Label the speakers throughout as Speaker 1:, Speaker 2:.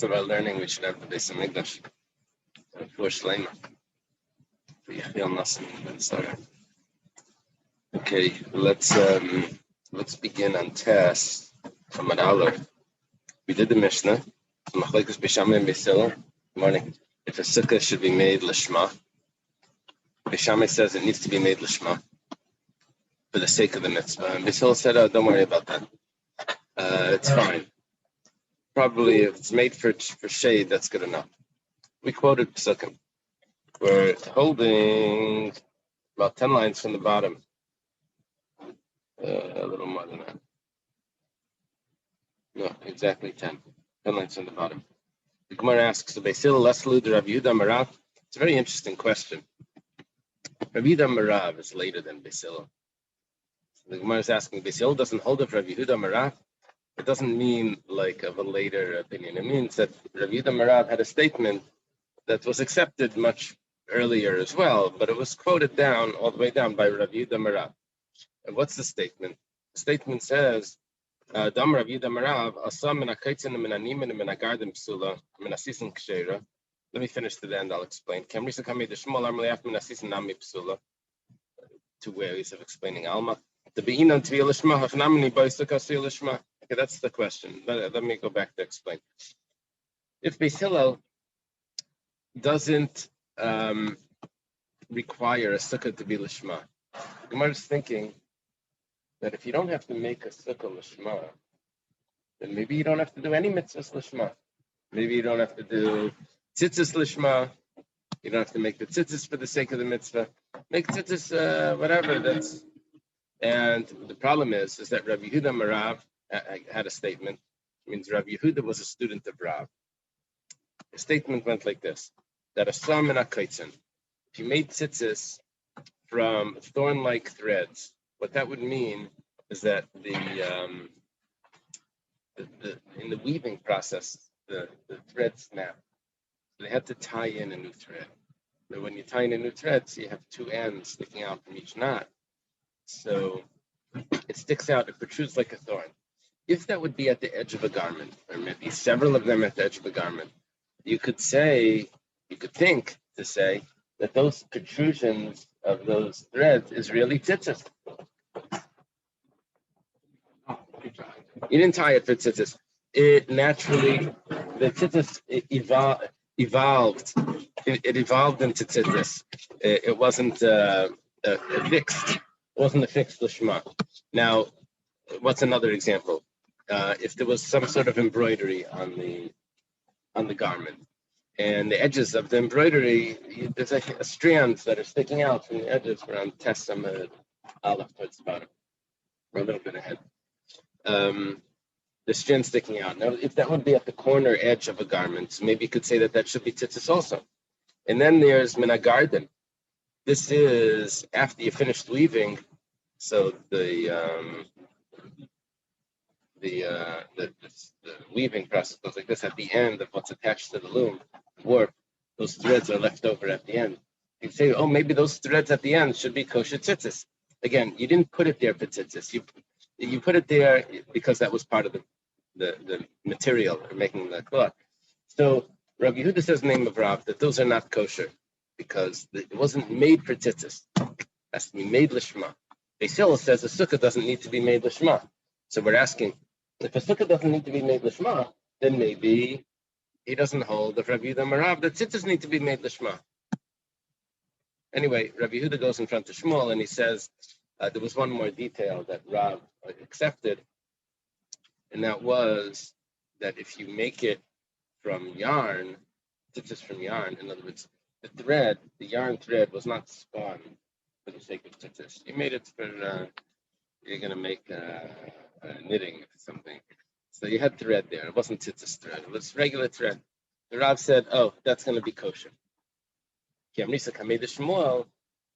Speaker 1: rest of our learning, we should have the Beis Hamikdash for Shleima. Okay, let's begin on test from an Aleph. We did the Mishnah. Machlekes Beis Shammai and Beis Hillel. Good morning. If a sukkah should be made lishma, Beis Shammai says it needs to be made lishma for the sake of the mitzvah. And Beis Hillel said, "Oh, don't worry about that. It's fine. Probably if it's made for shade, that's good enough." We quoted Psukim. We're holding about 10 lines from the bottom. A little more than that. No, exactly 10. 10 lines from the bottom. The Gemara asks, Beis Hillel Leslu de Rav Yehuda Marav. It's a very interesting question. Rav Yehuda Marav is later than Beis Hillel. The Gemara is asking, Beis Hillel doesn't hold of Rav Yehuda Marav. It doesn't mean like of a later opinion. It means that Rav Yehuda Marav had a statement that was accepted much earlier as well, but it was quoted down, all the way down by Rav Yehuda Marav. And what's the statement? The statement says, Dam Rav Yehuda Marav, Asam min hakaitzin min animin min hagarden psula min asisin kshera. Let me finish to the end, I'll explain. Kemrisa kamei deshmol armeliaf min asisin nami psula. Two ways of explaining Alma. The be'inan tviyah lishma, hafnamini ba'isuk asiyah lishma. Okay, that's the question. Let me go back to explain. If Beis Hillel doesn't require a sukkah to be lishma, Gemara is thinking that if you don't have to make a sukkah lishma, then maybe you don't have to do any mitzvahs lishma. Maybe you don't have to do tzitzis lishma. You don't have to make the tzitzis for the sake of the mitzvah. Make tzitzis, whatever. And the problem is that Rabbi Yehuda Marav had a statement. It means Rabbi Yehuda was a student of Rav. The statement went like this: that a sam and a kaitzin, if you made tzitzis from thorn-like threads, what that would mean is that in the weaving process, the thread snapped. So they had to tie in a new thread. But when you tie in a new thread, so you have two ends sticking out from each knot. So it sticks out, it protrudes like a thorn. If that would be at the edge of a garment, or maybe several of them at the edge of a garment, you could think that those protrusions of those threads is really tzitzis. You didn't tie it for tzitzis. It naturally, the tzitzis evolved. It evolved into tzitzis. It wasn't fixed. It wasn't a fixed lishma. Now, what's another example? If there was some sort of embroidery on the garment, and the edges of the embroidery, there's a strands that are sticking out from the edges around Testament, Aleph towards the bottom, or a little bit ahead. The strand sticking out. Now, if that would be at the corner edge of a garment, maybe you could say that should be tzitzis also. And then there's min hagarden. This is after you finished weaving, so the weaving process goes like this. At the end of what's attached to the loom, warp, those threads are left over at the end. You say, oh, maybe those threads at the end should be kosher tzitzis. Again, you didn't put it there for tzitzis. You put it there because that was part of the material for making the cloth. So Rabbi Yehuda says in the name of Rav that those are not kosher because it wasn't made for tzitzis. It has to be made lishma. Beis Hillel says a sukkah doesn't need to be made lishma. So we're asking, if a sukkah doesn't need to be made lishma, then maybe he doesn't hold of Rabbi Yehuda Marav that tzitzis need to be made lishma. Anyway, Rabbi Yehuda goes in front of Shmuel and he says there was one more detail that Rav accepted, and that was that if you make it from yarn, tzitzis from yarn, in other words, the yarn thread was not spun for the sake of tzitzis. You made it for, you're going to make knitting or something. So you had thread there. It wasn't tzitzis thread. It was regular thread. The Rav said, oh, that's going to be kosher.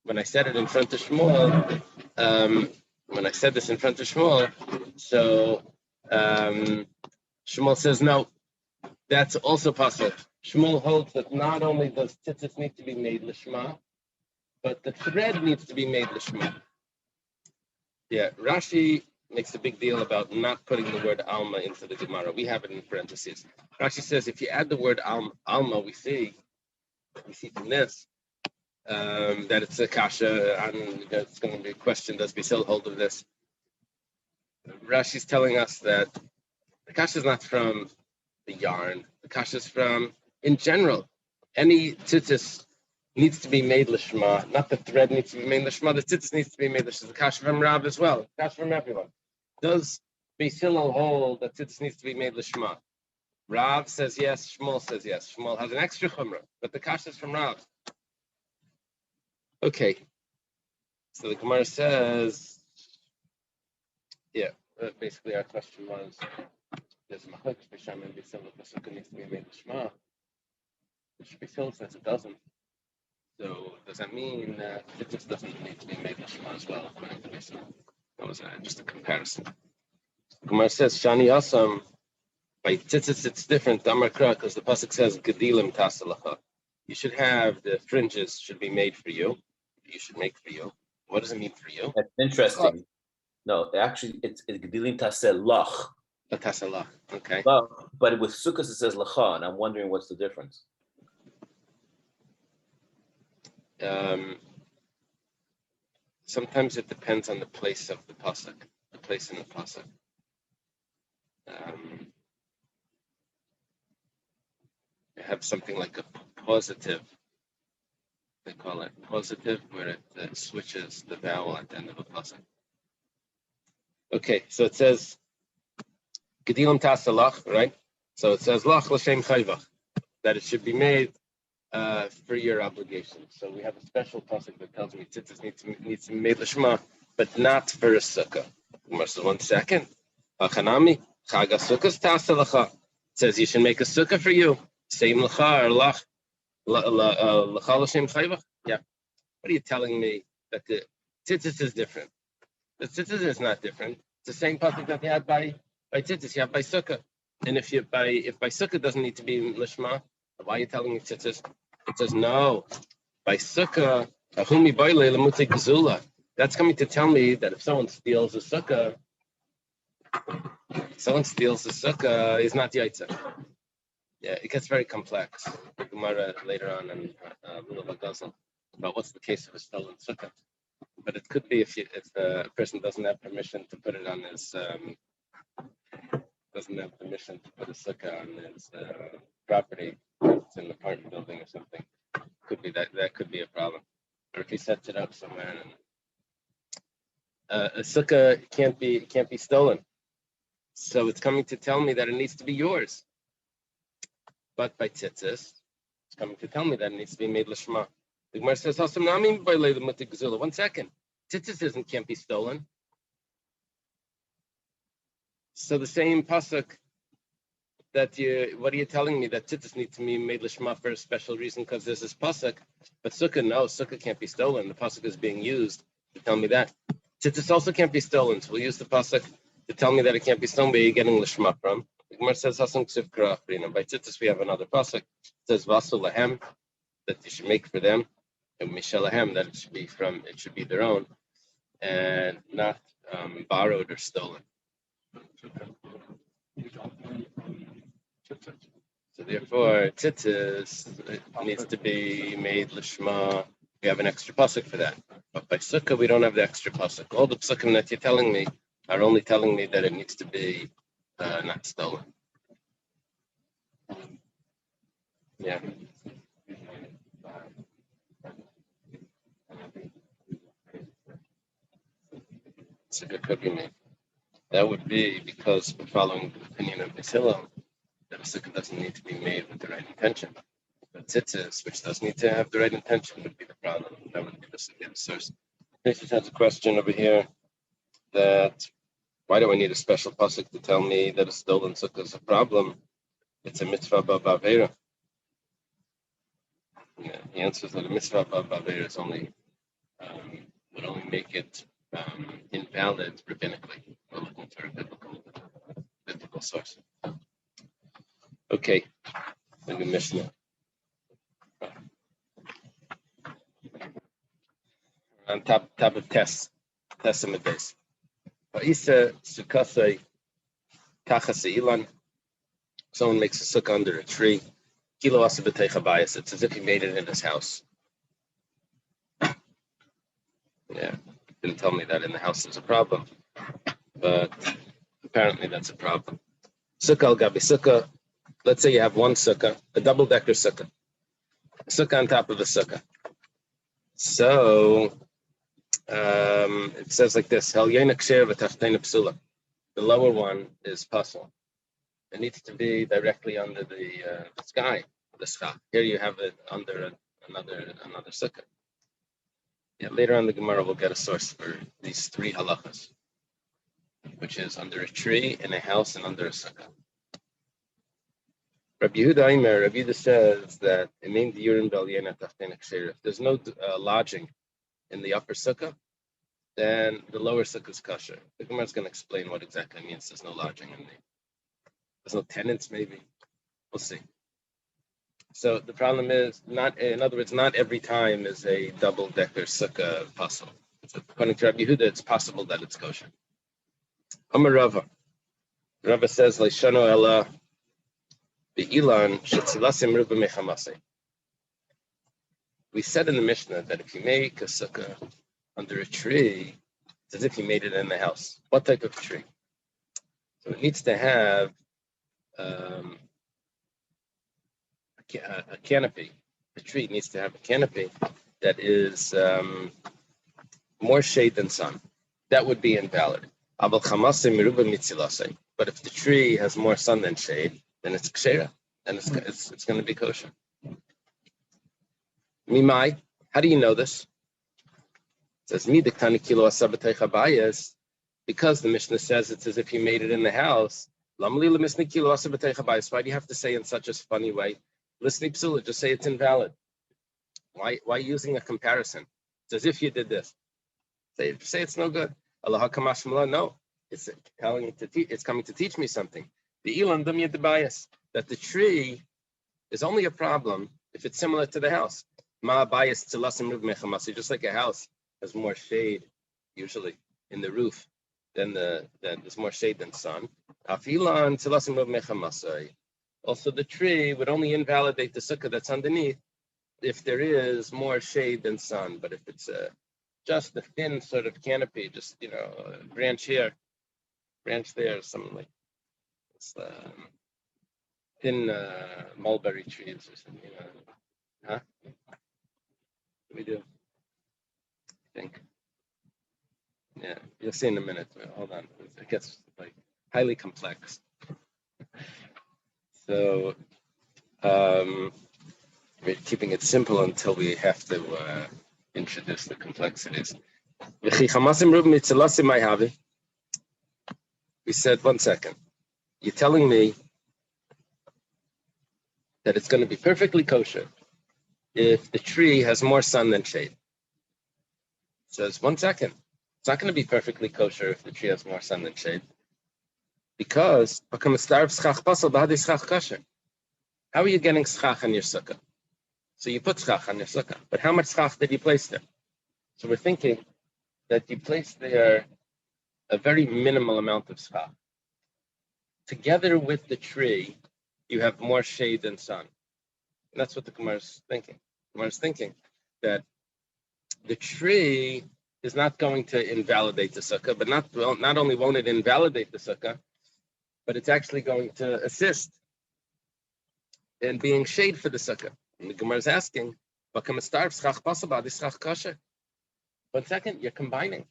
Speaker 1: When I said it in front of Shmuel, so Shmuel says, no, that's also possible. Shmuel holds that not only does tzitzis need to be made lishma, but the thread needs to be made lishma. Yeah, Rashi makes a big deal about not putting the word alma into the Gemara. We have it in parentheses. Rashi says if you add the word alma, we see from this that it's a kasha, and it's going to be a question: does Basil hold of this? Rashi's telling us that the kasha is not from the yarn. The kasha is from, in general, any tzitzis needs to be made lishma. Not the thread needs to be made lishma. The tzitzis needs to be made lishma. The kasha from Rav as well. The kasha from everyone. Does Basil hold that tzitzis needs to be made lishma? Rav says yes. Shmuel says yes. Shmuel has an extra chumrah, but the kasha is from Rav. Okay. So the Gemara says, yeah. Basically, our question was: there's a machlokes b'sham and Basil that the sukkah needs to be made lishma. Basil says it doesn't. So does that mean that it just doesn't need to be made lishma as well, according to Basil? That was just a comparison. Gemara says Shani Asam by tzitzis it's different. Damar Kra, because the pasuk says Gedilim Tasalacha. You should have the fringes should be made for you. You should make for you. What does it mean for you?
Speaker 2: That's interesting. No, actually, it's Gedilim Taselach.
Speaker 1: Taselach. Okay.
Speaker 2: But with Sukkot it says Lacha, and I'm wondering what's the difference.
Speaker 1: Sometimes it depends on the place of the pasuk, the place in the pasuk. You have something like a positive, they call it positive, where it switches the vowel at the end of a pasuk. Okay, so it says Gedilim Tasalach, right? So it says Lach L'Shem Chayvach, that it should be made for your obligation. So we have a special pasuk that tells me tzitzis needs to be made l'shma, but not for a sukkah. Gemara says 1 second. Hachanami chaga sukkahs tasalacha. It says you should make a sukkah for you. Same l'cha or lach l'shem chayvach. Yeah. What are you telling me that the tzitzis is different? The tzitzis is not different. It's the same pasuk that you had by tzitzis. You have by sukkah, and if by sukkah doesn't need to be l'shma, why are you telling me tzitzis? It says no. By sukkah, ahumi boile lemute gezula. That's coming to tell me that if someone steals a sukkah, is not yaitza. Yeah, it gets very complex. Gemara later on in Lulav Gazel about what's the case of a stolen sukkah. But it could be if the person doesn't have permission to put it on his doesn't have permission to put a sukkah on his property. It's in an apartment building or something. Could be that could be a problem. Or if he sets it up somewhere, and a sukkah can't be stolen. So it's coming to tell me that it needs to be yours. But by tzitzis, it's coming to tell me that it needs to be made l'shma. The Gemara says, "1 second, tzitzis can't be stolen." So the same pasuk that what are you telling me that tzitzis need to be made l'shma for a special reason because there's this pasuk, but sukkah can't be stolen. The pasuk is being used to tell me that tzitzis also can't be stolen. So we'll use the pasuk to tell me that it can't be stolen. Where are you getting l'shma from? The Gemara says Hasam Ksiv Karach. By tzitzis we have another pasuk. It says Vasu Lahem, that you should make for them, and Mishalahem, that it should be their own, and not borrowed or stolen. So therefore, tzitzis needs to be made l'shma. We have an extra pasuk for that. But by sukkah, we don't have the extra pasuk. All the pasukim that you're telling me are only telling me that it needs to be not stolen. Yeah. It's a good argument. That would be because we're following the opinion of Basil, that a sukkah doesn't need to be made with the right intention. But tzitzis, which does need to have the right intention, would be the problem. That would be the source. This has a question over here that why do I need a special pasuk to tell me that a stolen sukkah is a problem? It's a mitzvah b'avera. Yeah, the answer is that a mitzvah b'avera is would only make it invalid rabbinically. We're looking for a biblical source. Okay, then the Mishnah. On top of tests in the base. Isa Sukasai Kachase Ilan. Someone makes a sukkah under a tree. Kilo asa b'teicha bayis. It's as if he made it in his house. Yeah, didn't tell me that in the house is a problem, but apparently that's a problem. Sukkah al gabi sukkah. Let's say you have one sukkah, a double-decker sukkah, a sukkah on top of a sukkah. So it says like this: Hel yena ksher v'tachteina psula. The lower one is puzzle. It needs to be directly under the sky, the schach. Here you have it under another sukkah. Yeah, later on the Gemara will get a source for these three halachas, which is under a tree, in a house, and under a sukkah. Rabbi Yehuda says that it means the urim b'alyena tachteina ksher. If there's no lodging in the upper sukkah, then the lower sukkah is kosher. The Gemara is going to explain what exactly it means. There's no lodging in there's no tenants, maybe. We'll see. So the problem is not every time is a double-decker sukkah possible. So according to Rabbi Yehuda, it's possible that it's kosher. Amar Rava. Rava says, "Leishano ela be'ilan shetzilasim ruba mechamase." We said in the Mishnah that if you make a sukkah under a tree, it's as if you made it in the house. What type of tree? So it needs to have a canopy. The tree needs to have a canopy that is more shade than sun. That would be invalid. But if the tree has more sun than shade, then it's kshera, and it's going to be kosher. Mimai, how do you know this? It says because the Mishnah says it's as if you made it in the house. Why do you have to say in such a funny way? Listening psula, just say it's invalid. Why using a comparison? It's as if you did this. Say it's no good. Allah no, it's telling it's coming to teach me something. The ilan bias, that the tree is only a problem if it's similar to the house. Ma bias just like a house has more shade usually in the roof than there's more shade than sun. Also, the tree would only invalidate the sukkah that's underneath if there is more shade than sun. But if it's just a thin sort of canopy, just a branch here, branch there, something like it's thin mulberry trees or something. Huh? We do. I think. Yeah, you'll see in a minute. Hold on. It gets like highly complex. So we're keeping it simple until we have to introduce the complexities. We said, 1 second. You're telling me that it's going to be perfectly kosher if the tree has more sun than shade. It says, 1 second. It's not going to be perfectly kosher if the tree has more sun than shade. Because how are you getting schach on your sukkah? So you put schach on your sukkah, but how much schach did you place there? So we're thinking that you placed there a very minimal amount of schach. Together with the tree, you have more shade than sun. And that's what the Gemara is thinking. The Gemara is thinking that the tree is not going to invalidate the sukkah, but not only won't it invalidate the sukkah, but it's actually going to assist in being shade for the sukkah. And the Gemara is asking, 1 second, you're combining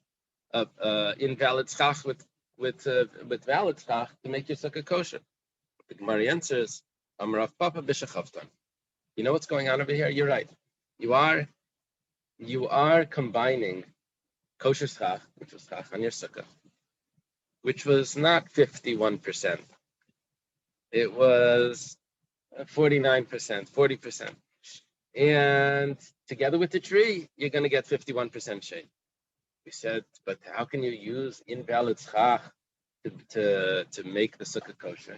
Speaker 1: invalid schach with valid schach to make your sukkah kosher. The Gemara answers, Amrav Papa b'shachavtan. You know what's going on over here? You're right. You are combining kosher schach, which was schach on your sukkah, which was not 51%. It was 49%, 40%. And together with the tree, you're going to get 51% shade. We said, but how can you use invalid schach to make the sukkah kosher?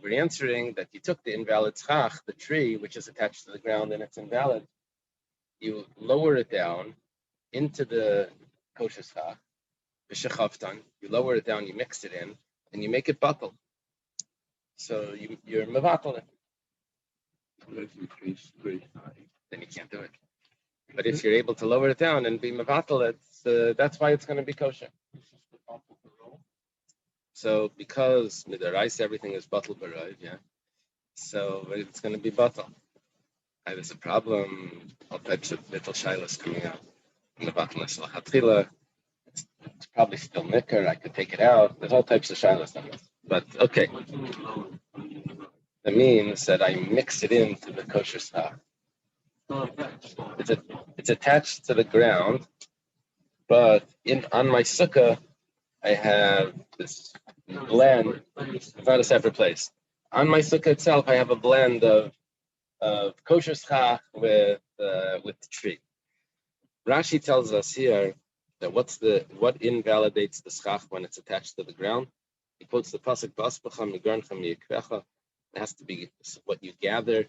Speaker 1: We're answering that you took the invalid schach, the tree, which is attached to the ground and it's invalid, you lower it down into the kosher schach, You lower it down, you mix it in, and you make it batal. So you're mevatel it. Then you can't do it. But if you're able to lower it down and be mevatel it, that's why it's going to be kosher. So because midaraisa everything is batal barayv, yeah. So it's going to be batal. There's a problem. All types of little shilas coming out in the batalness lachatchila. It's probably still nicker. I could take it out. There's all types of shilas on this. But okay, that means that I mix it into the kosher stuff. It's attached to the ground, but on my sukkah I have this blend. It's not a separate place. On my sukkah itself, I have a blend of kosher schach with the tree. Rashi tells us here that what invalidates the schach when it's attached to the ground. He quotes the pasuk "Baspacha migrancha miyekvecha." It has to be what you gather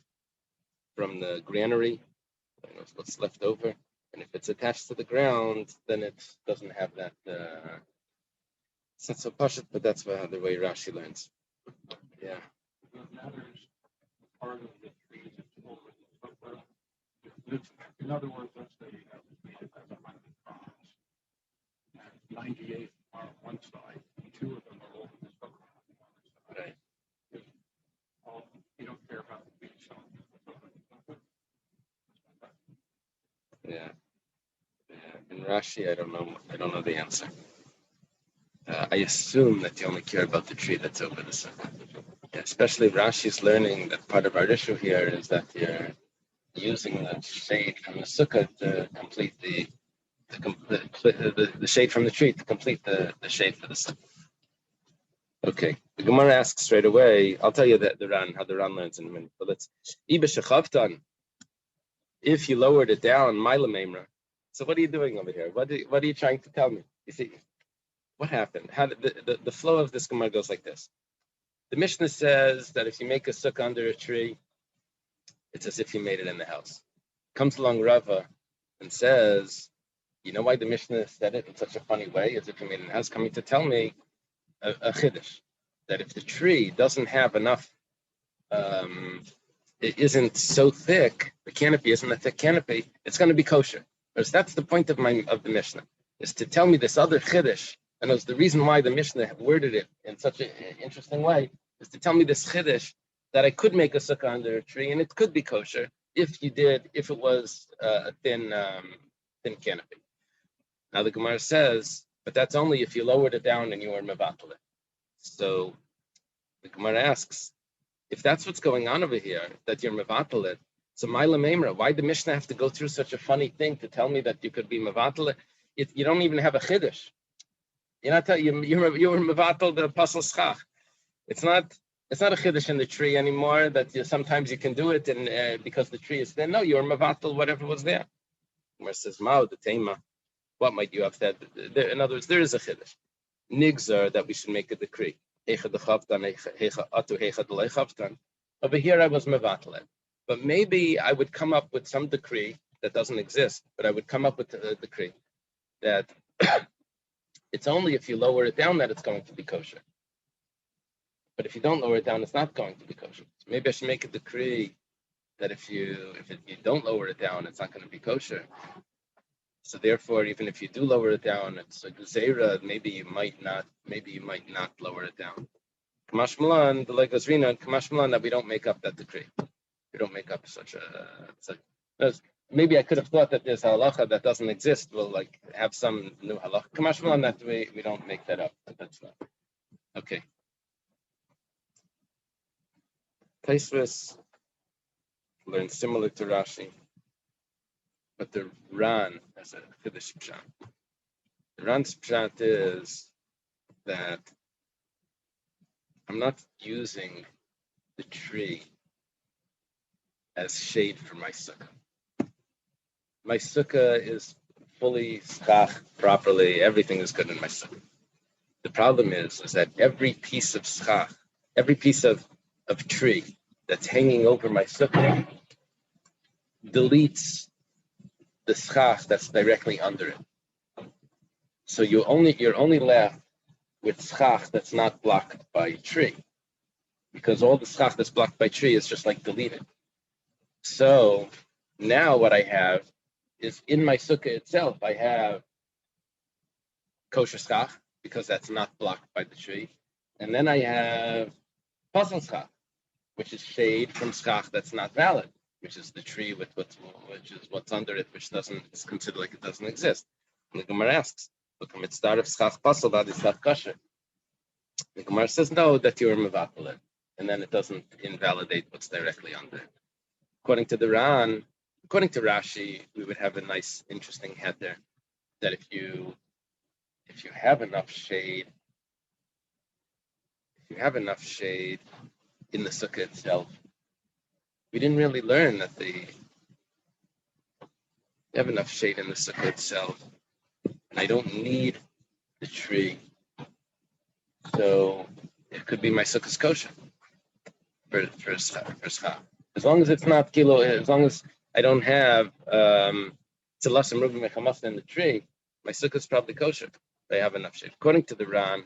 Speaker 1: from the granary, what's left over. And if it's attached to the ground, then it doesn't have that. It's not so pashut, but that's the way Rashi learns. Yeah.
Speaker 3: In other words, let's say you have it as 100 pounds, and 98 are on one side, and 2 of them are over the sukkah on the other side.
Speaker 1: Right.
Speaker 3: You don't care about the beach, so
Speaker 1: Yeah. In Rashi, I don't know the answer. I assume that you only care about the tree that's over the sukkah. Yeah, especially Rashi's learning that part of our issue here is that you're using the shade from the sukkah to complete the shade from the tree to complete the shade for the sukkah. Okay, the Gemara asks straight away. I'll tell you how the Ran learns in a minute. But let's if you lowered it down, Mila Memra. So what are you doing over here? What are you trying to tell me? You see, what happened? How the flow of this Gemara goes like this. The Mishnah says that if you make a sukkah under a tree, it's as if you made it in the house. Comes along Rava and says, you know why the Mishnah said it in such a funny way, as if you made it in the house, coming to tell me a chiddush, that if the tree doesn't have enough, it isn't so thick, the canopy isn't a thick canopy, it's going to be kosher. Because that's the point of the Mishnah, is to tell me this other chiddush. And it was the reason why the Mishnah worded it in such an interesting way, is to tell me this chiddush that I could make a sukkah under a tree and it could be kosher if it was a thin canopy. Now the Gemara says, but that's only if you lowered it down and you were mevatel it. So the Gemara asks, if that's what's going on over here, that you're mevatel it, so Mila Memra, why did the Mishnah have to go through such a funny thing to tell me that you could be mevatel it? You don't even have a chiddush. You're not you're mevatel the apostle schach. It's not a chiddush in the tree anymore that sometimes you can do it and because the tree is thin. No, you're mevatel whatever was there. Gemara says, Mao the tema. What might you have said? In other words, there is a chiddush. Nigzar that we should make a decree. Over here I was mevatel it. But maybe I would come up with some decree that doesn't exist, but I would come up with a decree that it's only if you lower it down that it's going to be kosher. But if you don't lower it down, it's not going to be kosher. So maybe I should make a decree that if you don't lower it down, it's not going to be kosher. So therefore, even if you do lower it down, it's a gzeira. Maybe you might not lower it down. Kamash Malan, the Legos Rina, and Kamash Malan that we don't make up that decree. We don't make up such a. Maybe I could have thought that there's a halacha that doesn't exist. We'll like have some new halacha. Kamash Malan that we don't make that up. But that's not okay. Taisvis learned similar to Rashi, but the Ran has a chiddush pshat. The Ran's pshat is that I'm not using the tree as shade for my sukkah. My sukkah is fully schach properly. Everything is good in my sukkah. The problem is that every piece of schach, every piece of tree that's hanging over my sukkah deletes the schach that's directly under it. So you're only left with schach that's not blocked by tree, because all the schach that's blocked by tree is just like deleted. So now what I have is in my sukkah itself, I have kosher schach because that's not blocked by the tree, and then I have puzzle schach, which is shade from schach that's not valid, which is the tree which is what's under it, which is considered like it doesn't exist. And the Gemara asks, "Look, mitzvah of schach puzzle that is not kosher." The Gemara says no, that you're mevatel, and then it doesn't invalidate what's directly under it. According to the Ran, according to Rashi, we would have a nice, interesting head there that if you have enough shade, in the sukkah itself, we didn't really learn that they have enough shade in the sukkah itself, and I don't need the tree, so it could be my sukkah's kosher for schach. As long as it's not kilo, as long as I don't have tzilas and rubim mechamas in the tree, my sukkah is probably kosher. I have enough shade. According to the Ran,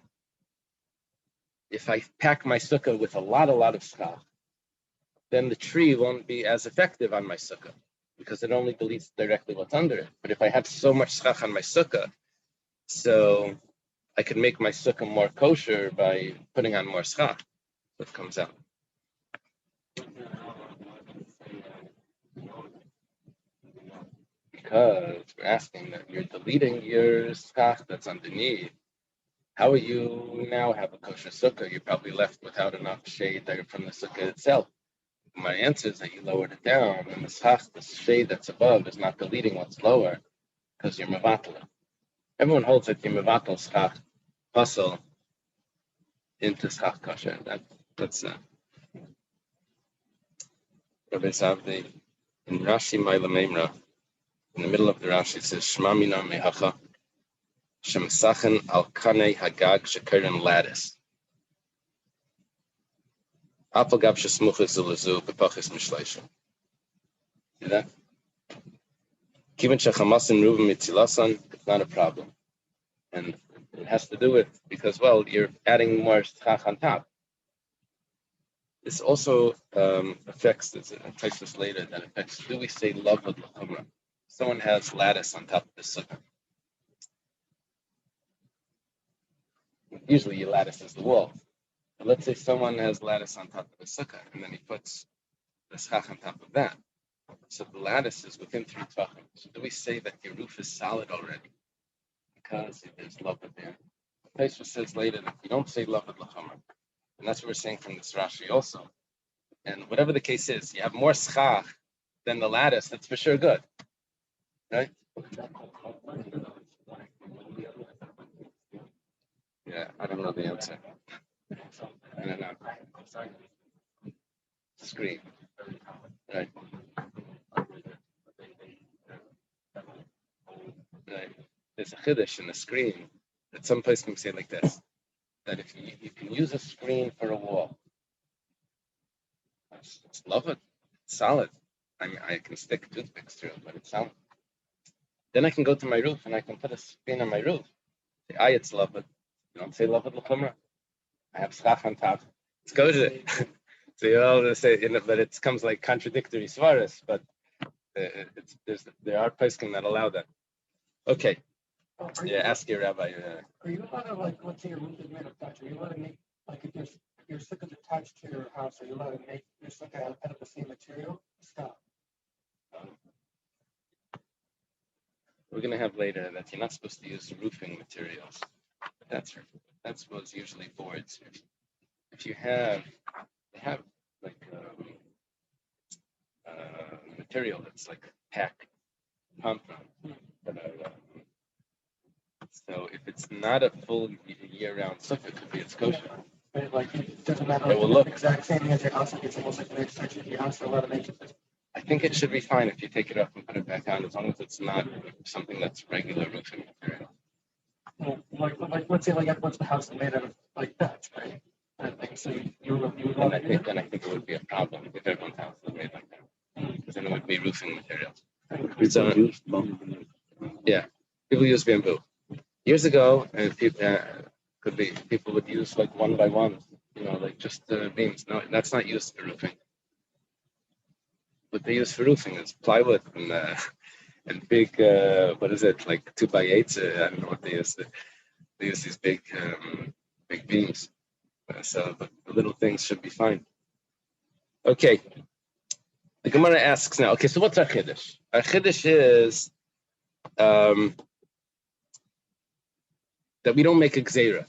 Speaker 1: if I pack my sukkah with a lot of schach, then the tree won't be as effective on my sukkah because it only deletes directly what's under it. But if I have so much schach on my sukkah, so I can make my sukkah more kosher by putting on more schach. That comes out. Because we're asking that you're deleting your schach that's underneath. How will you now have a kosher sukkah? You're probably left without enough shade there from the sukkah itself. My answer is that you lowered it down, and the schach, the shade that's above, is not deleting what's lower because you're mevatel. Everyone holds that you're mevatel schach puzzle into schach kosher. That's Rabbi Zavdi in Rashi Maila Memra. In the middle of the Rashi, it says Shema Mina Mehacha Shemsachen Al Kanei Hagag Shekeren Lattice. Apple Gab Shesmuchas Zulazu Bepachis Mishleisha. See that? Kivan Shechamasim Rubim Mitzilasan, it's not a problem. And it has to do with, because, well, you're adding more schach on top. This also affects, I'll touch this later, that affects, do we say love with l'chumrah? Someone has lattice on top of the sukkah. Usually your lattice is the wall. But let's say someone has lattice on top of the sukkah, and then he puts the schach on top of that. So the lattice is within 3 tvachim. So do we say that your roof is solid already? Because there's love there. The Pesach says later that you don't say love with l'chumrah. And that's what we're saying from this Rashi also. And whatever the case is, you have more schach than the lattice, that's for sure good. Right? Yeah, I don't know the answer. I don't know. Screen. Right. Right. There's a chiddush in the screen that some place can say like this, that if you can use a screen for a wall, it's lovely, it's solid. I mean, I can stick toothpicks through it, but it's solid. Then I can go to my roof and I can put a screen on my roof. Say, it's lovely. You don't say lovely l'chumrah. I have schach on top. It's kosher. So you're all to say, but it comes like contradictory svaras, but there are poskim that allow that. Okay. Yeah, ask your rabbi.
Speaker 3: Are you allowed to, like, let's say your roof is made of Dutch, are you allowed to make, like, if your sukkah's attached to your house, are you allowed to make your sukkah out of the same material? Stop.
Speaker 1: We're going to have later that you're not supposed to use roofing materials. But that's what's usually boards. If they have like material that's like pack, pump. So if it's not a full year-round sukkah, it could be it's kosher.
Speaker 3: But like, it doesn't matter.
Speaker 1: It will look
Speaker 3: the exact same thing as your house. Like, it's almost like an extension of your house. You're allowed to make it.
Speaker 1: I think it should be fine if you take it off and put it back on, as long as it's not something that's regular roofing material.
Speaker 3: Well, like let's say what's the house made out of, like Dutch, right? And like, so you would
Speaker 1: And I think it would be a problem if everyone's house was made like that, because then it would be roofing materials. So, yeah, people use bamboo. Years ago, and people could be people would use like one by one, like just beams. No, that's not used for roofing. What they use for roofing is plywood and big what is it, like 2x8s? I don't know what they use. They use these big beams. So the little things should be fine. Okay. The Gemara asks now. Okay, so what's our chiddush? Our chiddush is that we don't make a gzeira.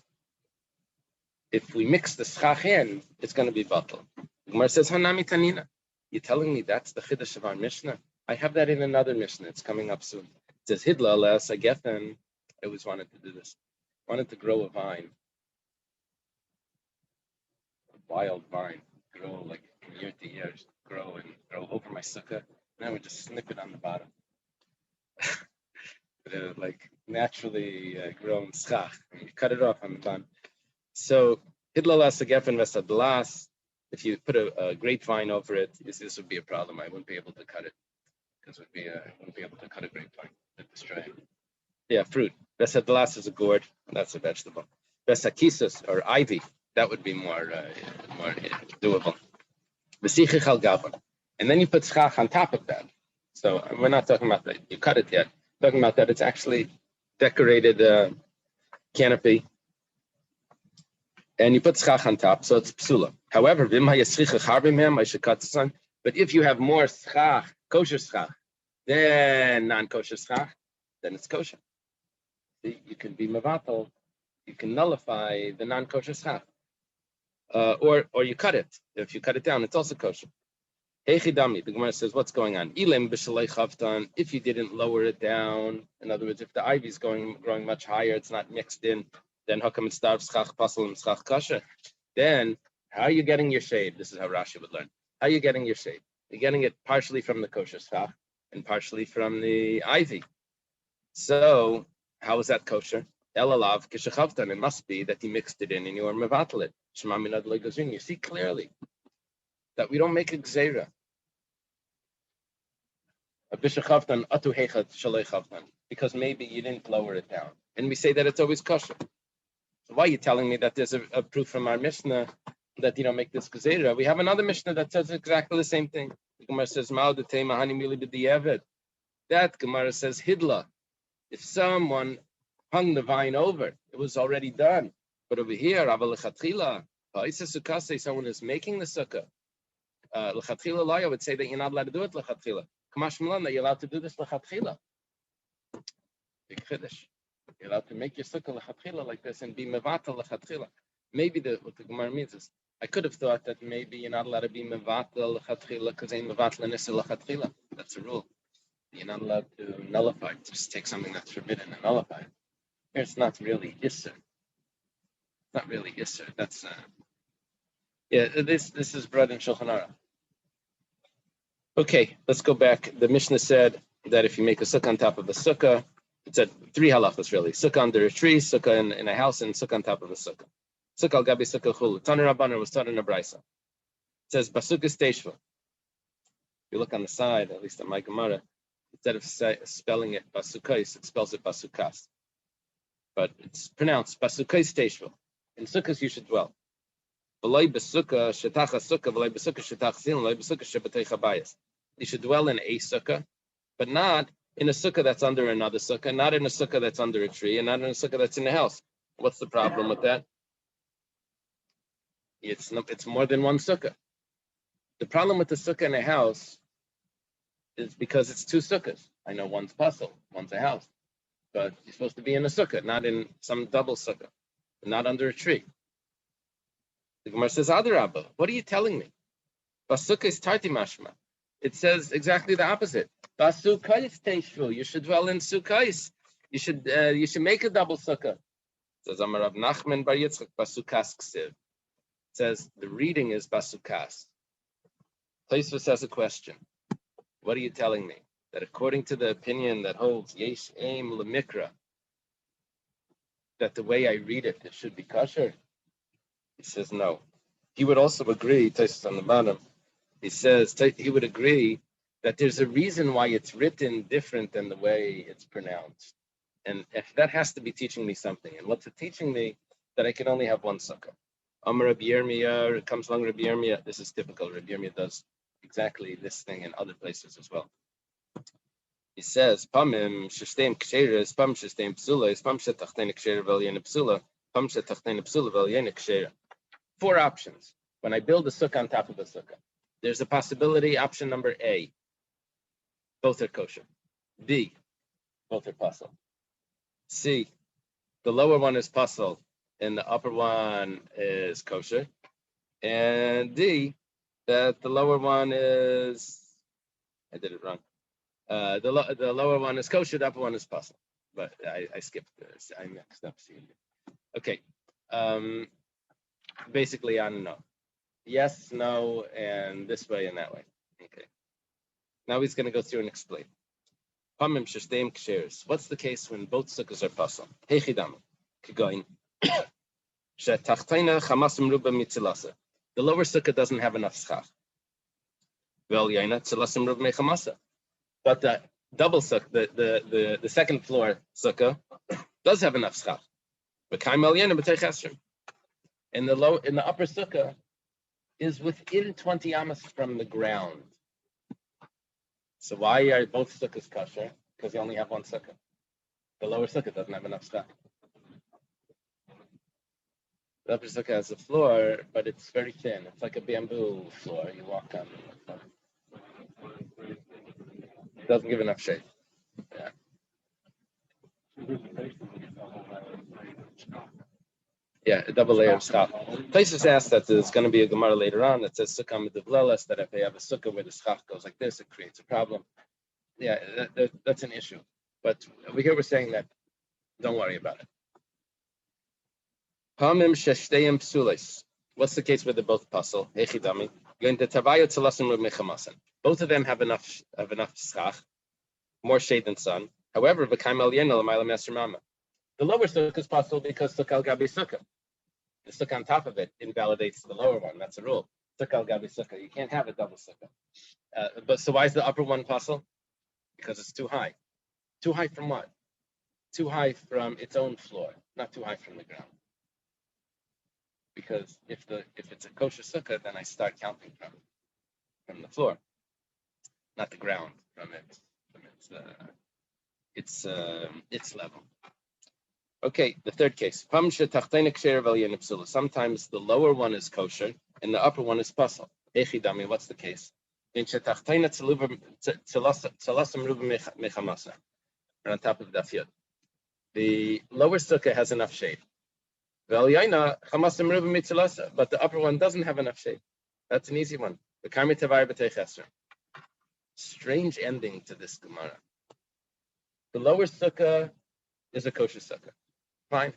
Speaker 1: If we mix the schach in, it's going to be batal. The Gemara says, Hanami Tanina. You're telling me that's the chiddush of our Mishnah? I have that in another Mishnah. It's coming up soon. It says, Hidla alas agethen. I always wanted to do this. I wanted to grow a vine. A wild vine. Grow like from year to year. Just grow and grow over my sukkah. And I would just snip it on the bottom. Like naturally grown schach. And you cut it off on the bottom. So, Hidla alas agethen vesadlas. If you put a grapevine over it, this would be a problem. I wouldn't be able to cut it because I wouldn't be able to cut a grapevine. It'd destroy it. Yeah, fruit. Vesadlas is a gourd. That's a vegetable. Vesakisus or ivy. That would be more doable. Vesichich al gavan. And then you put schach on top of that. So we're not talking about that. You cut it yet. We're talking about that it's actually decorated canopy. And you put schach on top, so it's psula. However, but if you have more schach, kosher schach, than non-kosher schach, then it's kosher. You can be mevatel, you can nullify the non-kosher schach. Or you cut it. If you cut it down, it's also kosher. Heichidami, the Gemara says, what's going on? Ilim b'shalei chavtan, if you didn't lower it down, in other words, if the ivy is growing much higher, it's not mixed in, then how come it starves schach pasal and schach kasha? Then how are you getting your shade? This is how Rashi would learn. How are you getting your shade? You're getting it partially from the kosher schach and partially from the ivy. So how is that kosher? Elalav kishachavtan. It must be that he mixed it in and you are mevatel it. Shema minad legazin. You see clearly that we don't make a gzeira. A bishachavtan atu hechat shalei chavtan, because maybe you didn't lower it down, and we say that it's always kosher. So why are you telling me that there's a proof from our Mishnah that you don't make this gzeira? We have another Mishnah that says exactly the same thing. The Gemara says, that Gemara says, Hidla. If someone hung the vine over, it was already done. But over here, someone is making the sukkah. L'chatchila laya would say that you're not allowed to do it l'chatchila. Kamash Milan, that you're allowed to do this l'chatchila. Big chiddush. You're allowed to make your sukkah l'chatchila like this and be mevatel l'chatchila. Maybe what the Gemara means is, I could have thought that maybe you're not allowed to be mevatel l'chatchila because ain't mevatel nisa l'chatchila. That's a rule. You're not allowed to nullify. Just take something that's forbidden and nullify it. Here it's not really isser. It's not really isser. That's this is brought in Shulchan Aruch. Okay, let's go back. The Mishnah said that if you make a sukkah on top of a sukkah, it said three halachas really: sukkah under a tree, sukkah in a house, and sukkah on top of a sukkah. Sukkah al gabi sukkah chul. Taner Rabbanan was taught in a brisa. It says basukah steshva. If you look on the side, at least on my Gemara, instead of spelling it basukais, it spells it basukas. But it's pronounced basukais steshva. In sukkahs you should dwell. You should dwell in a sukkah, but not in a sukkah that's under another sukkah, not in a sukkah that's under a tree, and not in a sukkah that's in a house. What's the problem with that? It's more than one sukkah. The problem with the sukkah in a house is because it's two sukkahs. I know one's puzzle, one's a house, but you're supposed to be in a sukkah, not in some double sukkah, not under a tree. The Gemara says, Adarabba, what are you telling me? Basukah is tarti mashma. It says exactly the opposite. Basukais teishvu. You should dwell in sukkais. You should make a double sukkah. It says Amar Rav Nachman bar Yitzchak basukas ksiv. It says the reading is basukas. Tosfos has a question. What are you telling me? That according to the opinion that holds yesh aim lemikra, that the way I read it should be kosher? He says no. He would also agree, Tosfos on the bottom, he says he would agree that there's a reason why it's written different than the way it's pronounced. And if that has to be teaching me something, and what's it teaching me? That I can only have one sukkah. Amar Rabbi Yirmiyah, comes along Rabbi Yirmiyah. This is typical. Rabbi Yirmiyah does exactly this thing in other places as well. He says, "Pamim shesteim ksheres, pam shesteim psulas, pam shetachtein ksheres v'elyen psula, pam shetachtein psula v'elyen ksheres." 4 options. When I build a sukkah on top of a sukkah, there's a possibility. Option number A, both are kosher. B, both are pasul. C, the lower one is pasul and the upper one is kosher. And D, that the lower one is, I did it wrong. The lower one is kosher, the upper one is pasul. But I skipped this. I mixed up. Okay. Basically, I don't know. Yes, no, and this way and that way. Okay. Now he's going to go through and explain. Pamim shesteim ksheres. What's the case when both sukkahs are pasul? Heichidam. Kigoin. Shetachtaina chamasum ruba mitzilasa. The lower sukkah doesn't have enough schach. Well, yaina tzilasim ruba mechamasa. But the double sukkah, the second floor sukkah, does have enough schach. But kaim el yaina b'tei chesrim. In the upper sukkah is within 20 amas from the ground. So why are both sukkahs kosher? Because you only have one sukkah. The lower sukkah doesn't have enough schach. The upper sukkah has a floor, but it's very thin. It's like a bamboo floor. You walk on it. It doesn't give enough shade. Yeah. Yeah, a double layer of schach. Places ask that there's going to be a Gemara later on that says sukkah medivlelas, that if they have a sukkah where the schach goes like this, it creates a problem. Yeah, that's an issue. But over here we're saying that don't worry about it. Pamim sheshteim psules. What's the case where they're both pasul? Echidami. Going to tavaya tzalasim mechamasan. Both of them have enough schach, more shade than sun. However, v'kaim el yenel amayla meser mama. The lower sukkah is pasul because sukkah al gabi sukkah. The sukkah on top of it invalidates the lower one. That's a rule. Sukkah al gabi sukkah. You can't have a double sukkah. But so why is the upper one pasul? Because it's too high. Too high from what? Too high from its own floor, not too high from the ground. Because if it's a kosher sukkah, then I start counting from the floor, not the ground, from its level. Okay, the third case. Sometimes the lower one is kosher and the upper one is pasul. Echidami, what's the case? On top of Daf Yomi. The lower sukkah has enough shade. But the upper one doesn't have enough shade. That's an easy one. Strange ending to this Gemara. The lower sukkah is a kosher sukkah. Fine.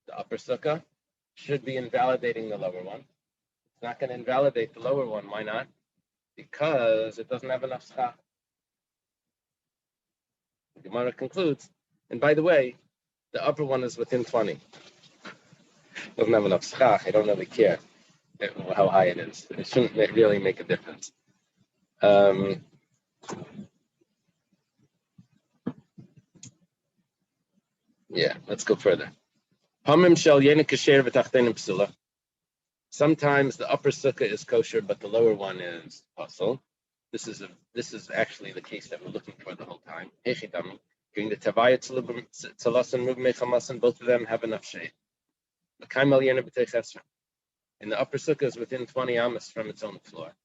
Speaker 1: The upper sukkah should be invalidating the lower one. It's not going to invalidate the lower one. Why not? Because it doesn't have enough schach. The Gemara concludes, and by the way, the upper one is within 20. Doesn't have enough schach. I don't really care how high it is. It shouldn't really make a difference. Yeah, let's go further. Sometimes the upper sukkah is kosher, but the lower one is pasul. This is actually the case that we're looking for the whole time. During the tavaya tzalasan, both of them have enough shade. And the upper sukkah is within 20 amas from its own floor,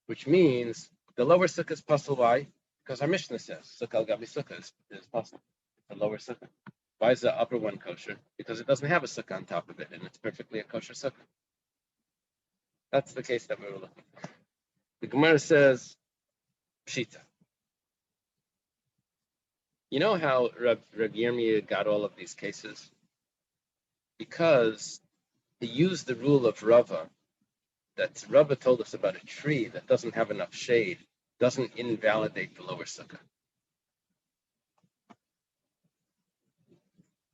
Speaker 1: which means the lower sukkah is pasul. Why? Because our Mishnah says sukkah al gabi sukkah is pasul. The lower sukkah. Why is the upper one kosher? Because it doesn't have a sukkah on top of it, and it's perfectly a kosher sukkah. That's the case that we were looking for. The Gemara says, Pshita. You know how Rabbi Yirmiyah got all of these cases? Because he used the rule of Rava, that Rava told us about a tree that doesn't have enough shade, doesn't invalidate the lower sukkah.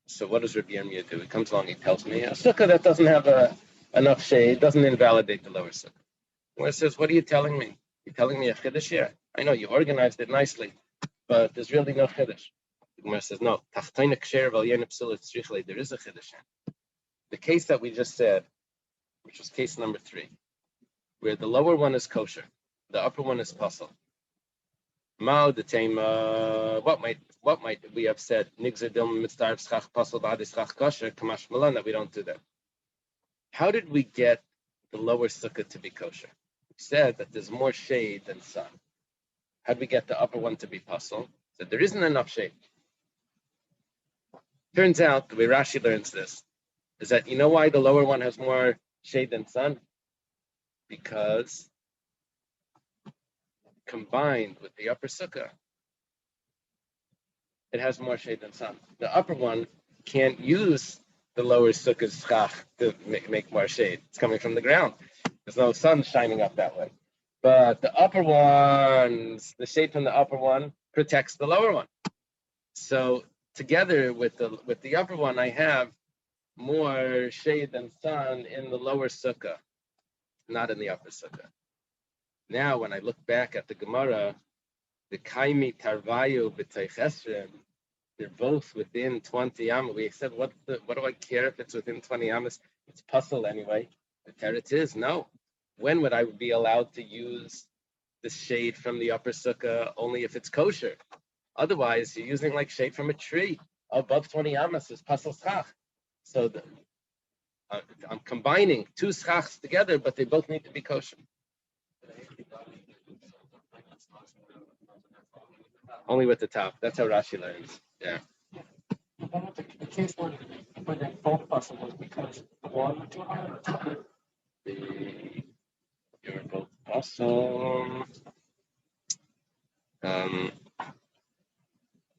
Speaker 1: So what does Rabbi Yirmiyah do? He comes along, he tells me, a sukkah that doesn't have enough shade doesn't invalidate the lower sukkah. He says, what are you telling me? You're telling me a chiddush here? I know you organized it nicely, but there's really no chiddush. The Gemara says, no. Tachtoina ksher v'alyein psula tzrichle. There is a chiddush. The case that we just said, which was case number 3, where the lower one is kosher, the upper one is puzzle. Mao the tema. What might we have said? Nigzer dom mitzdarv schach puzzle b'adi schach kosher kamash malan, that we don't do that. How did we get the lower sukkah to be kosher? We said that there's more shade than sun. How did we get the upper one to be puzzle? So there isn't enough shade. Turns out the way Rashi learns this is that you know why the lower one has more shade than sun? Because combined with the upper sukkah, it has more shade than sun. The upper one can't use the lower sukkah's schach to make more shade. It's coming from the ground. There's no sun shining up that way. But the upper one, the shade from the upper one protects the lower one. So together with the upper one, I have more shade than sun in the lower sukkah, not in the upper sukkah. Now, when I look back at the Gemara, the Kaimi Tarvayu b'Teichesrim, they're both within 20 amas. We said, what do I care if it's within 20 amas? It's puzzle anyway. The teretz is no. When would I be allowed to use the shade from the upper sukkah? Only if it's kosher. Otherwise, you're using like shade from a tree. Above 20 amas is puzzle schach. So I'm combining 2 schachs together, but they both need to be kosher. Only with the top. That's how Rashi learns. Yeah.
Speaker 3: The case where they both puzzle was because the one too high or too high.
Speaker 1: You're both puzzle.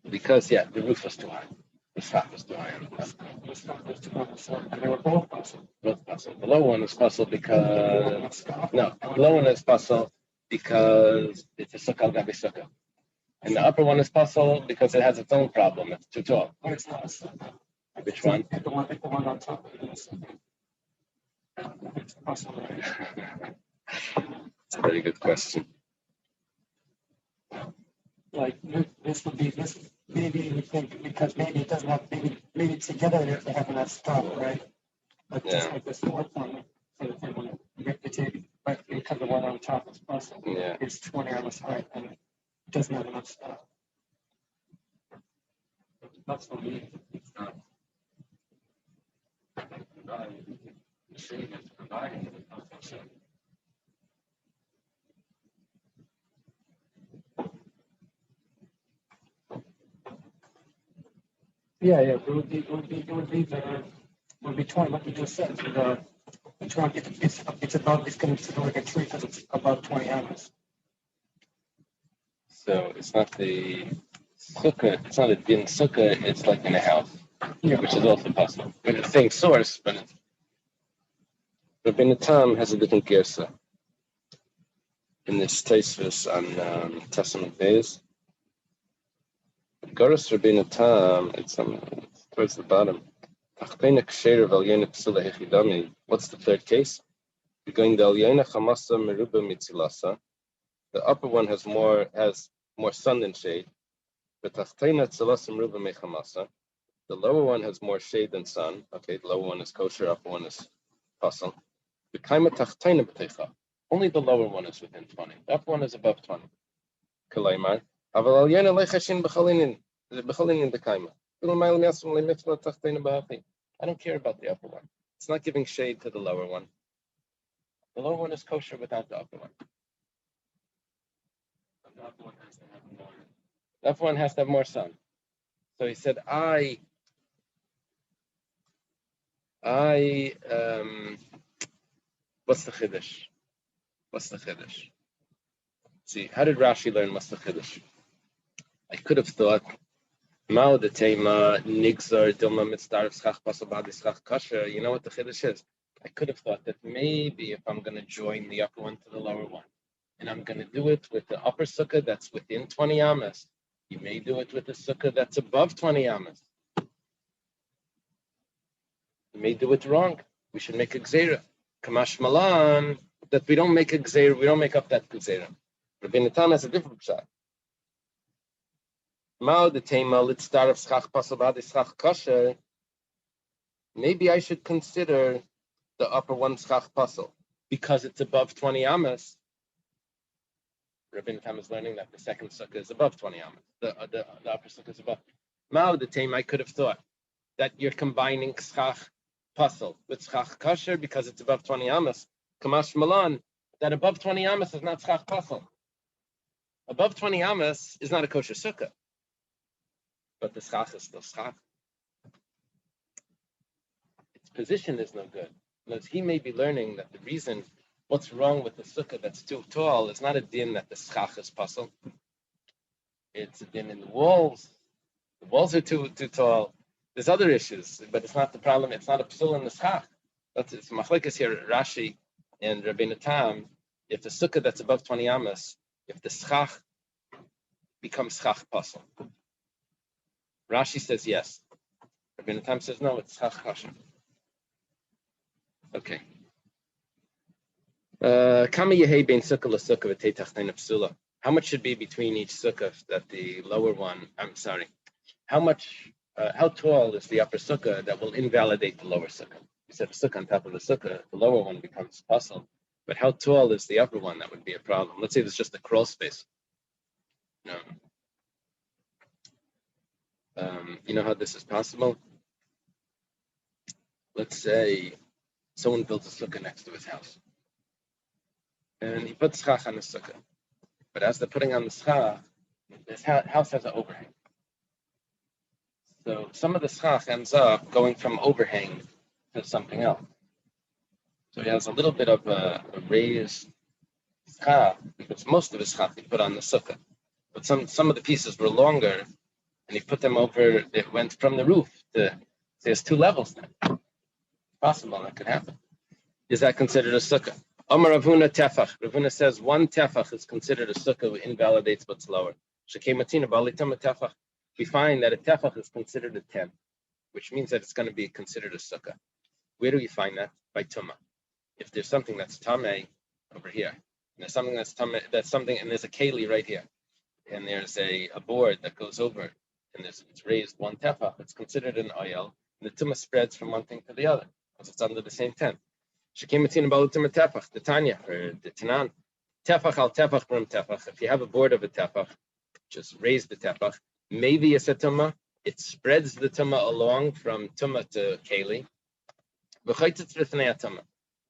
Speaker 1: Because the roof was too high. The schach was too high.
Speaker 3: The schach was too high, so they were both puzzle.
Speaker 1: Both puzzle. The lower one is puzzle because the lower one is puzzle because it's a sukkah al gabi sukkah. And the upper one is puzzle because it has its own problem. It's too tall.
Speaker 3: But it's not a sukkah.
Speaker 1: Which one?
Speaker 3: The one on top of it is a sukkah. It's puzzle, right?
Speaker 1: It's a very good question.
Speaker 3: Like this would be this. Maybe you think because maybe it doesn't have maybe together they have enough stuff, right? But just like this fourth one, so that they want to replicate, but because the one on top is puzzle, it's 20 on the side and it doesn't have enough stuff. That's what we it's not. Yeah, it would be 20, what you just said. The 20, it's above, it's going to like a tree because it's above 20 amas.
Speaker 1: So it's not the sukkah, it's not a din sukkah, it's like in a house, which is also possible. But it's the same source, but Rabbeinu Tam has a different gersa. In this Tosfos on Testament days. Goros Rabbeinu Tam, it's towards the bottom. What's the third case? You're going the Alyena Chamasa Meruba Mitzilasa. The upper one has more sun than shade. The lower one has more shade than sun. Okay, the lower one is kosher, upper one is puzzle. Only the lower one is within 20. The upper one is above 20. Kalaymar. I don't care about the upper one. It's not giving shade to the lower one. The lower one is kosher without the upper one. The upper one has to have more sun. So he said, what's the chiddush? See, how did Rashi learn what's the chiddush? I could have thought, Mao the tema nigzar doma mitzdarv schach pasal b'adi schach kasher. You know what the chiddush is? I could have thought that maybe if I'm going to join the upper one to the lower one, and I'm going to do it with the upper sukkah that's within 20 amas, you may do it with the sukkah that's above 20 amas. You may do it wrong. We should make a gzeira. Kamash malan, that we don't make a gzeira, we don't make up that gzeira. Rabbeinu Tam has a different pshat. Mao the tema, let's start of schach pasal b'adi schach kosher. Maybe I should consider the upper one schach pasal because it's above 20 amas. Rabbi Tam is learning that the second sukkah is above 20 amas. The upper sukkah is above. Mao the tema, I could have thought that you're combining schach pasal with schach kosher because it's above 20 amas. Kamash Malan, that above 20 amas is not schach pasal. Above 20 amas is not a kosher sukkah, but the schach is still schach. Its position is no good. Because he may be learning that the reason what's wrong with the sukkah that's too tall is not a din that the schach is pasal. It's a din in the walls. The walls are too tall. There's other issues, but it's not the problem. It's not a psul in the schach. It's machlekes here, Rashi and Rabbeinu Tam. If the sukkah that's above 20 amas, if the schach becomes schach pasal. Rashi says yes. Rabbeinu Tam says no, it's schach kosher. Okay. Kama yehi bein sukkah l'sukkah v'tei tachtein psula. How much should be between each sukkah that the lower one? I'm sorry. How tall is the upper sukkah that will invalidate the lower sukkah? You said a sukkah on top of the sukkah, the lower one becomes pasal. But how tall is the upper one? That would be a problem. Let's say there's just a crawl space. No. You know how this is possible? Let's say someone builds a sukkah next to his house. And he puts schach on the sukkah. But as they're putting on the schach, his house has an overhang. So some of the schach ends up going from overhang to something else. So he has a little bit of a raised schach, because most of his schach he put on the sukkah. But some of the pieces were longer, and he put them over, it went from the roof to, so there's two levels now. Possible that could happen. Is that considered a sukkah? Amar Ravuna tefach. Ravuna says one tefach is considered a sukkah, which invalidates what's lower. Shekematina balitama tefach. We find that a tefach is considered a 10, which means that it's going to be considered a sukkah. Where do we find that? By tumah. If there's something that's tameh over here, and there's something that's tameh, and there's a keli right here, and there's a board that goes over, and it's raised one tefach, it's considered an oil, and the tumah spreads from one thing to the other, because it's under the same 10. Shekematina balitama tefach, the Tanya, or the Tanan. Tefach al tefach brim tefach. If you have a board of a tefach, just raise the tefach. Maybe it's a tumah. It spreads the tumah along from tumah to keli.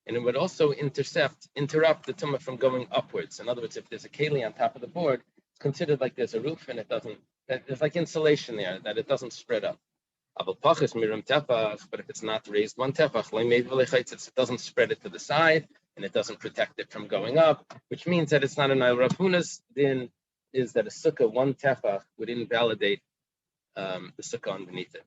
Speaker 1: And it would also interrupt the tumah from going upwards. In other words, if there's a keli on top of the board, it's considered like there's a roof and there's like insulation there, that it doesn't spread up. But if it's not raised one tefach, it doesn't spread it to the side, and it doesn't protect it from going up, which means that it's not an oil. Rav Huna's din is that a sukkah, one tefach, would invalidate the sukkah underneath it.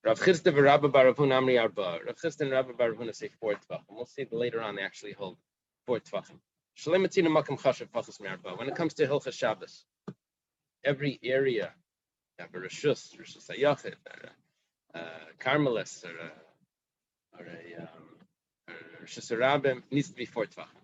Speaker 1: Rav Chisda and Rabba bar Rav Huna amri arba. Rav Chisda and Rabba bar Rav Huna say 4 tefachim. We'll see later on they actually hold 4 tefachim. Shlematina makam chashav pachas me'arba. When it comes to Hilchas Shabbos, every area, have a Rishus Hayachid, Carmelis, or a Rishus Rabbim, needs to be 4 tefachim.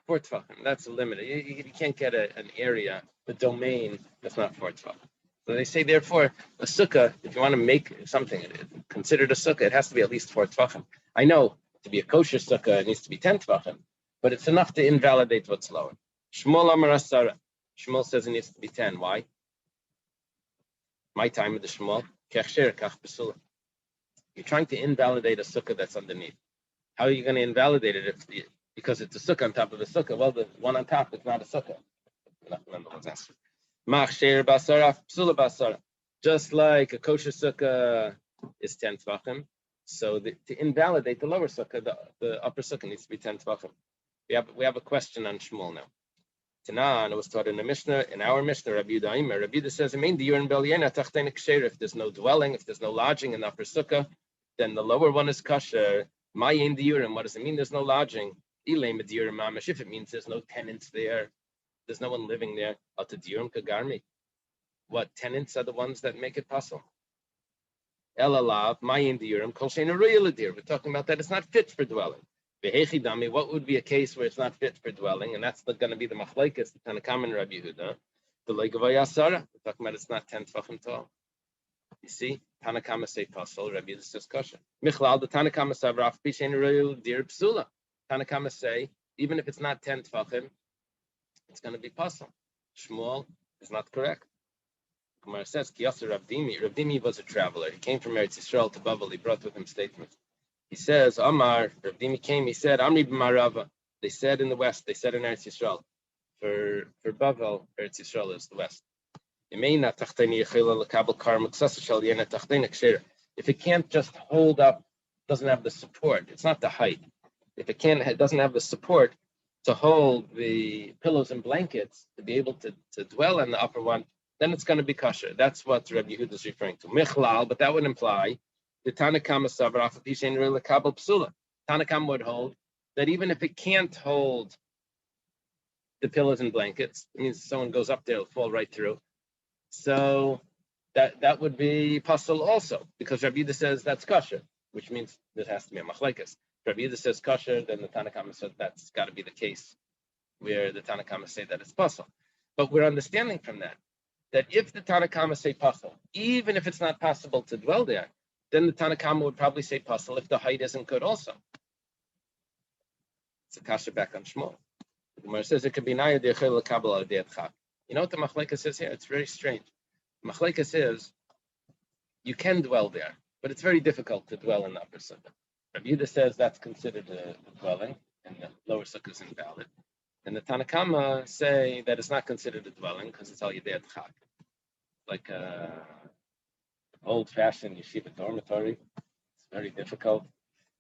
Speaker 1: 4 tefachim, that's a limit. You can't get an area, a domain that's not 4 tefachim. So they say, therefore, a sukkah, if you want to make something considered a sukkah, it has to be at least 4 tefachim. I know to be a kosher sukkah, it needs to be 10 tefachim, but it's enough to invalidate what's lower. Shmuel Amar Asara. Shmuel says it needs to be 10. Why? My time with the Shmuel. You're trying to invalidate a sukkah that's underneath. How are you going to invalidate it because it's a sukkah on top of a sukkah? Well, the one on top is not a sukkah. Just like a kosher sukkah is 10 tvachim, so to invalidate the lower sukkah, the upper sukkah needs to be 10 tvachim. We have a question on Shmuel now. Tanan, it was taught in the Mishnah, in our Mishnah, Rabbi Yehuda says, if there's no dwelling, if there's no lodging in the upper sukkah, then the lower one is kosher. What does it mean there's no lodging? If it means there's no tenants there, there's no one living there. What tenants are the ones that make it possible? We're talking about that it's not fit for dwelling. What would be a case where it's not fit for dwelling? And that's going to be the machlekes, the Tanakam and Rabbi Yehuda. The leg of Ayasara, we're talking about it's not 10 tefachim tall. You see, Tanakama say pasul, Rabbi Yehuda says kosher. Michlal, the Tanakama say Raf Pishen Royal Dir Psula. Tanakama say, even if it's not 10 tefachim, it's going to be pasul. Shmuel is not correct. Gemara says, Kiyasa Rav Dimi. Rav Dimi was a traveler. He came from Eretz Yisrael to Babel. He brought with him statements. He says, Amar, Rav Dimi came, he said, Amri b'marava. They said in the west, they said in Eretz Yisrael. For Babel, Eretz Yisrael is the west. If it can't just hold up, doesn't have the support, it's not the height. If it doesn't have the support to hold the pillows and blankets to be able to dwell in the upper one, then it's going to be kosher. That's what Rabbi Yehuda is referring to. Michlal, but that would imply the Tanakama Savra for Pishen Rila Kabel Psula. Tanakama would hold that even if it can't hold the pillows and blankets, it means someone goes up there, it'll fall right through. So that would be pasul also, because Rabbi Yehuda says that's kosher, which means there has to be a machlekes. Rabbi Yehuda says kosher, then the Tanakama says that's got to be the case where the Tanakama say that it's pasul. But we're understanding from that if the Tanakama say pasul, even if it's not possible to dwell there, then the Tanakama would probably say pasul if the height isn't good also. It's a kasha back on Shmuel. The Gemara says it could be naya dechel kabel adiyat. You know what the machlekes is here? It's very strange. Machlekes is you can dwell there, but it's very difficult to dwell in the upper sukkah. Rabbi Yehuda says that's considered a dwelling, and the lower sukkah is invalid. And the Tanakama say that it's not considered a dwelling because it's all yedei chak, like a old-fashioned yeshiva dormitory. It's very difficult,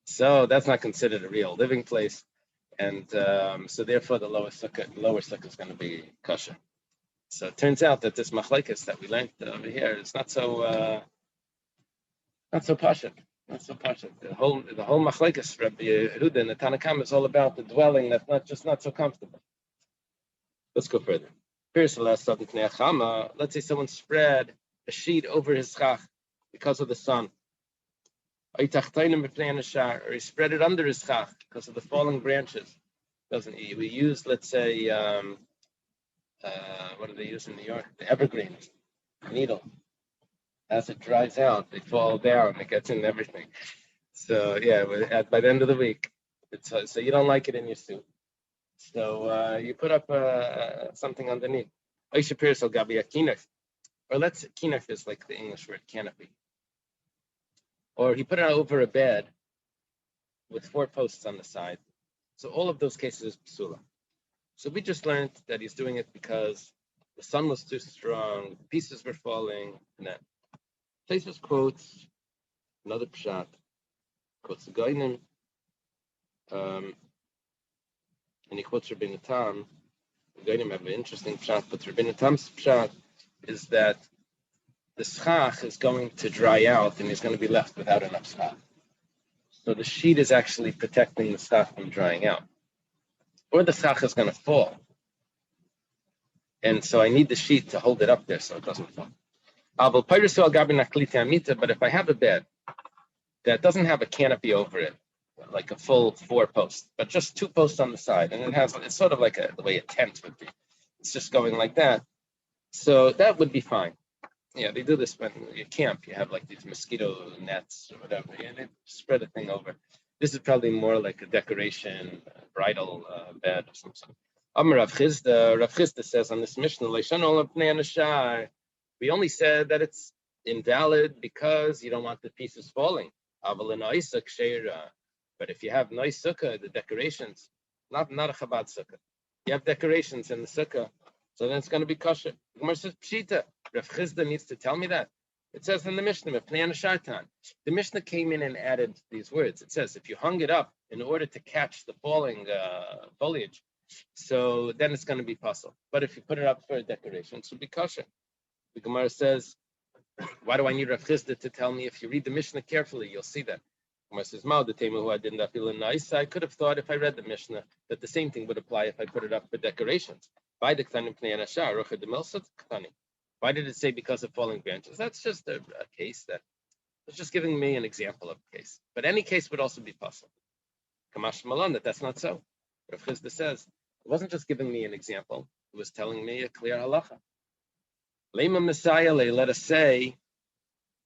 Speaker 1: so that's not considered a real living place, and so therefore the lower sukkah is going to be kosher. So it turns out that this machlekes that we learned over here is not so pashut. Not so pashut. The whole machlekes Rabbi Yehuda and the Tanakama is all about the dwelling that's not so comfortable. Let's go further. Let's say someone spread a sheet over his chach because of the sun. Or he spread it under his chach because of the falling branches. We use, let's say, what do they use in New York? The evergreen needle. As it dries out, they fall down. It gets in everything. So yeah, by the end of the week, so you don't like it in your soup. So you put up something underneath. Or let's kinef is like the English word canopy. Or he put it over a bed with 4 posts on the side. So all of those cases is psula. So we just learned that he's doing it because the sun was too strong, pieces were falling, and that. Places quotes another pshat, quotes the Goinim, and he quotes Rabbeinu Tam. The Goinim have an interesting pshat, but Rabbeinu Tam's pshat is that the schach is going to dry out and he's going to be left without enough schach. So the sheet is actually protecting the schach from drying out. Or the schach is going to fall. And so I need the sheet to hold it up there so it doesn't fall. But if I have a bed that doesn't have a canopy over it, like a full 4 posts, but just 2 posts on the side, and it's sort of like the way a tent would be. It's just going like that. So that would be fine. Yeah, they do this when you camp. You have like these mosquito nets or whatever, and they spread a thing over. This is probably more like a decoration, bridal bed or something. Rav Chisda says on this Mishnah, we only said that it's invalid because you don't want the pieces falling. But if you have nice sukkah, the decorations, not a Chabad sukkah, you have decorations in the sukkah, so then it's going to be kosher. Gemara says pshita. Rav Chisda needs to tell me that. It says in the Mishnah, the Mishnah came in and added these words. It says if you hung it up in order to catch the falling foliage, so then it's going to be pasul. But if you put it up for a decoration, it will be kosher. The Gemara says, why do I need Rav Chisda to tell me? If you read the Mishnah carefully, you'll see that. Gemara says, I could have thought if I read the Mishnah that the same thing would apply if I put it up for decorations. Why did it say because of falling branches? That's just a case that was just giving me an example of a case. But any case would also be possible. Kamash Malon, that's not so. Rav Chisda says, it wasn't just giving me an example, it was telling me a clear halacha. Lema Messiah, let us say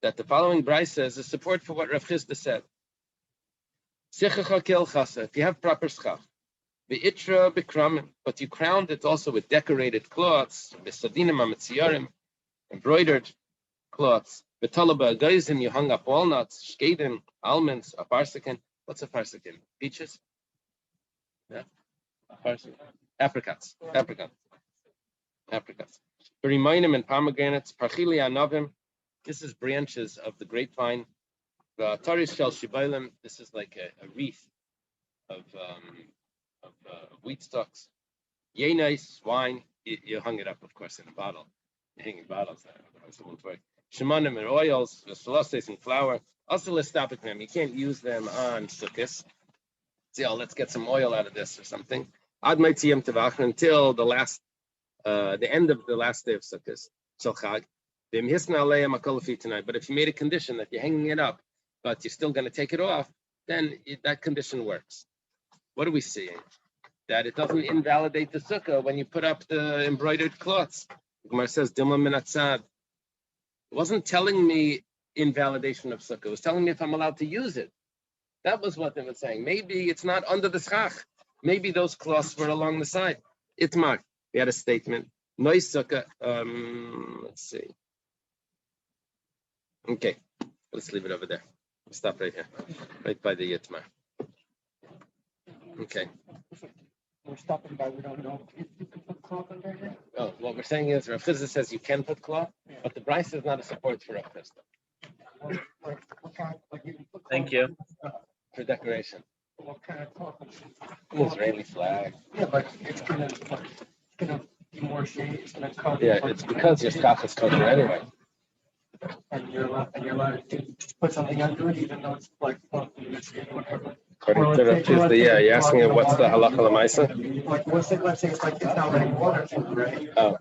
Speaker 1: that the following brisa is a support for what Rav Chisda said. If you have proper schach, V'itra b'kramim, but you crowned it also with decorated cloths, b'sadinim ametziyarim, embroidered cloths. V'talaba agayzim, you hung up walnuts, shkedim, almonds, a farsakin. What's a farsakin? Peaches? Yeah. Apricots. B'rimainim and pomegranates, parchili anavim. This is branches of the grapevine. V'ataris shel shibailim. This is like a wreath of wheat stalks. Yay, nice wine. You hung it up, of course, in a bottle. You're hanging bottles there. Otherwise it won't work. Shemanim and oils, vesalastes and flour. Also, let's stop at them. You can't use them on sukkahs. See, let's get some oil out of this or something. Ad ma'tziyam tevach, until the end of the last day of sukkahs. Chag. But if you made a condition that you're hanging it up, but you're still going to take it off, then that condition works. What are we seeing? That it doesn't invalidate the sukkah when you put up the embroidered cloths. The Gemara says, Dilma minatzad. It wasn't telling me invalidation of sukkah. It was telling me if I'm allowed to use it. That was what they were saying. Maybe it's not under the schach. Maybe those cloths were along the side. Itmar. We had a statement. Nois sukkah. Let's see. Okay. Let's leave it over there. We'll stop right here. Right by the Itmar. Okay.
Speaker 3: We're stopping by, we don't know if you can put cloth under here.
Speaker 1: Oh, what we're saying is Rav Chisda says you can put cloth, but the brisa is not a support for Rav Chisda.
Speaker 3: What kind, like you can put
Speaker 2: Thank
Speaker 3: cloth
Speaker 2: you.
Speaker 1: For decoration.
Speaker 3: What kind of cloth?
Speaker 1: An Israeli flag.
Speaker 3: Yeah, but it's gonna be more shade, it's gonna cover.
Speaker 1: Yeah, it's because your schach is kosher anyway.
Speaker 3: And you're allowed to put something under it, even though it's like cloth, whatever.
Speaker 1: According to Rav Chisda, yeah, you're asking him what's the halacha l'maisa?
Speaker 3: Like, let's say it's like, it's not like water, right?
Speaker 1: Oh,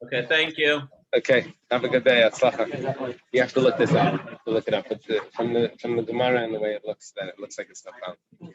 Speaker 2: Okay, thank you.
Speaker 1: okay. Have a good day. Atzlacha. You have to look this up. Look it up. It's from the Gemara and the way it looks, that it looks like it's not found.